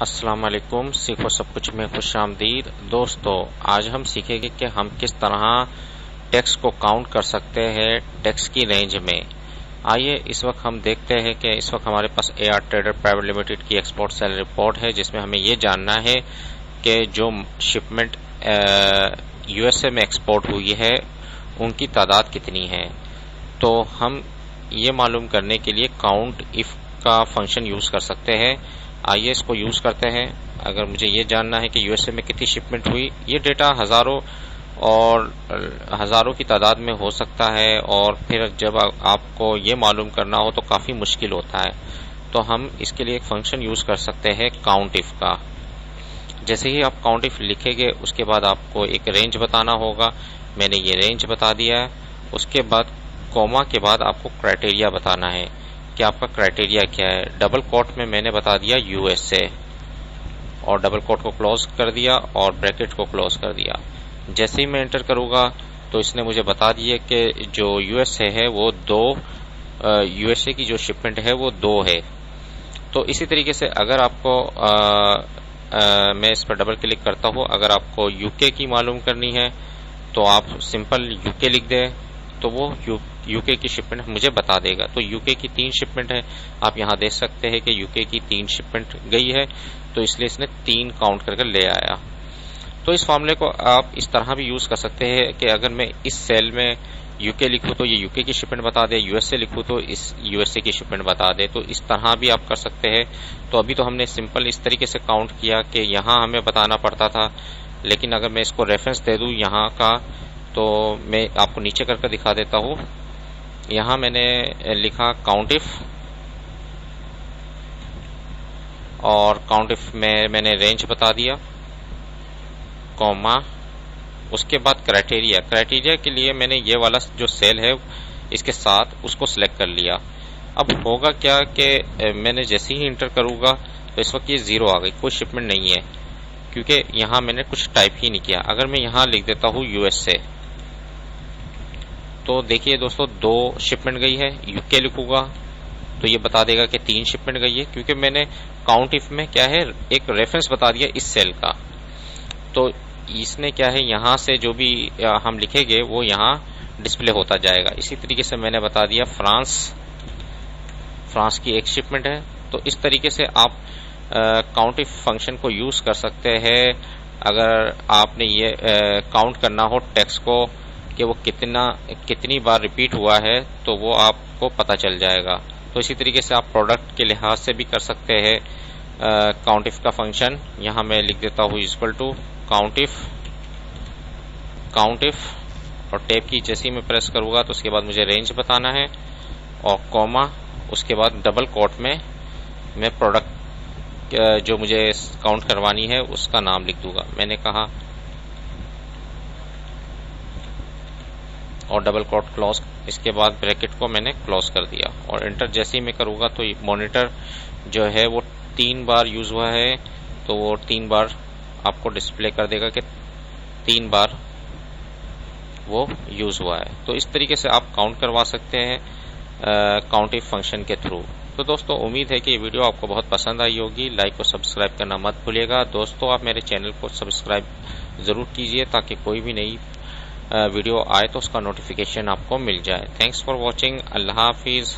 अस्सलाम वालेकुम। सीखो सब कुछ में खुश आमदीद। दोस्तों, आज हम सीखेंगे कि हम किस तरह टेक्स्ट को काउंट कर सकते हैं टेक्स्ट की रेंज में। आइए इस वक्त हम देखते हैं कि इस वक्त हमारे पास AR ट्रेडर प्राइवेट लिमिटेड की एक्सपोर्ट सेल रिपोर्ट है, जिसमें हमें ये जानना है कि जो शिपमेंट USA में एक्सपोर्ट हुई है उनकी तादाद कितनी है। तो हम ये मालूम करने के लिए काउंट इफ का फंक्शन यूज कर सकते हैं। आइए इसको यूज करते हैं। अगर मुझे ये जानना है कि USA में कितनी शिपमेंट हुई, ये डेटा हजारों की तादाद में हो सकता है, और फिर जब आपको ये मालूम करना हो तो काफी मुश्किल होता है। तो हम इसके लिए एक फंक्शन यूज कर सकते हैं काउंट इफ का। जैसे ही आप काउंट इफ लिखेंगे उसके बाद आपको एक रेंज बताना होगा। मैंने ये रेंज बता दिया है। उसके बाद कॉमा के बाद आपको क्राइटेरिया बताना है कि आपका क्राइटेरिया क्या है। डबल कोट में मैंने बता दिया USA, और डबल कोट को क्लोज कर दिया और ब्रैकेट को क्लोज कर दिया। जैसे ही मैं एंटर करूंगा तो इसने मुझे बता दिया कि जो USA है वो USA की जो शिपमेंट है वो 2 है। तो इसी तरीके से अगर आपको मैं इस पर डबल क्लिक करता हूं, अगर आपको UK की मालूम करनी है तो आप सिंपल UK लिख दें, तो वो UK की शिपमेंट मुझे बता देगा। तो UK की 3 शिपमेंट है। आप यहां देख सकते हैं कि UK की 3 शिपमेंट गई है, तो इसलिए इसने 3 काउंट करके ले आया। तो इस फॉर्मूले को आप इस तरह भी यूज कर सकते हैं कि अगर मैं इस सेल में UK लिखूं तो ये UK की शिपमेंट बता दे, USA लिखूं तो इस USA की शिपमेंट बता दे। तो इस तरह भी आप कर सकते हैं। तो अभी तो हमने सिंपल इस तरीके से काउंट किया कि यहां हमें बताना पड़ता था, लेकिन अगर मैं इसको रेफरेंस दे दूं यहाँ का, तो मैं आपको नीचे करके दिखा देता हूं। यहां मैंने लिखा काउंट इफ, और काउंट इफ में मैंने रेंज बता दिया, कॉमा, उसके बाद क्राइटेरिया के लिए मैंने ये वाला जो सेल है इसके साथ उसको सिलेक्ट कर लिया। अब होगा क्या कि मैंने जैसे ही इंटर करूंगा तो इस वक्त ये 0 आ गई, कोई शिपमेंट नहीं है, क्योंकि यहां मैंने कुछ टाइप ही नहीं किया। अगर मैं यहां लिख देता हूं USA, तो देखिए दोस्तों 2 शिपमेंट गई है। UK लिखूंगा तो ये बता देगा कि 3 शिपमेंट गई है, क्योंकि मैंने काउंट इफ में क्या है एक रेफरेंस बता दिया इस सेल का। तो इसने क्या है यहां से जो भी हम लिखेंगे वो यहां डिस्प्ले होता जाएगा। इसी तरीके से मैंने बता दिया फ्रांस की 1 शिपमेंट है। तो इस तरीके से आप काउंट इफ फंक्शन को यूज कर सकते हैं। अगर आपने ये काउंट करना हो टेक्स्ट को कि वो कितनी बार रिपीट हुआ है, तो वो आपको पता चल जाएगा। तो इसी तरीके से आप प्रोडक्ट के लिहाज से भी कर सकते हैं काउंट इफ का फंक्शन। यहां मैं लिख देता हूं इक्वल टू काउंट इफ, और टैब की जैसे ही मैं प्रेस करूंगा तो उसके बाद मुझे रेंज बताना है, और कॉमा, उसके बाद डबल कोट में मैं प्रोडक्ट जो मुझे काउंट करवानी है उसका नाम लिख दूंगा। मैंने कहा, और डबल कोट क्लोज, इसके बाद ब्रैकेट को मैंने क्लोज कर दिया, और एंटर जैसे ही मैं करूंगा तो मॉनिटर जो है वो 3 बार यूज हुआ है, तो वो 3 बार आपको डिस्प्ले कर देगा कि 3 बार वो यूज हुआ है। तो इस तरीके से आप काउंट करवा सकते हैं काउंट इफ फंक्शन के थ्रू। तो दोस्तों, उम्मीद है कि ये वीडियो आपको बहुत पसंद आई होगी। लाइक और सब्सक्राइब करना मत भूलिएगा। दोस्तों, आप मेरे चैनल को सब्सक्राइब जरूर कीजिए ताकि कोई भी नई वीडियो आए तो उसका नोटिफिकेशन आपको मिल जाए। Thanks for watching. Allah Hafiz.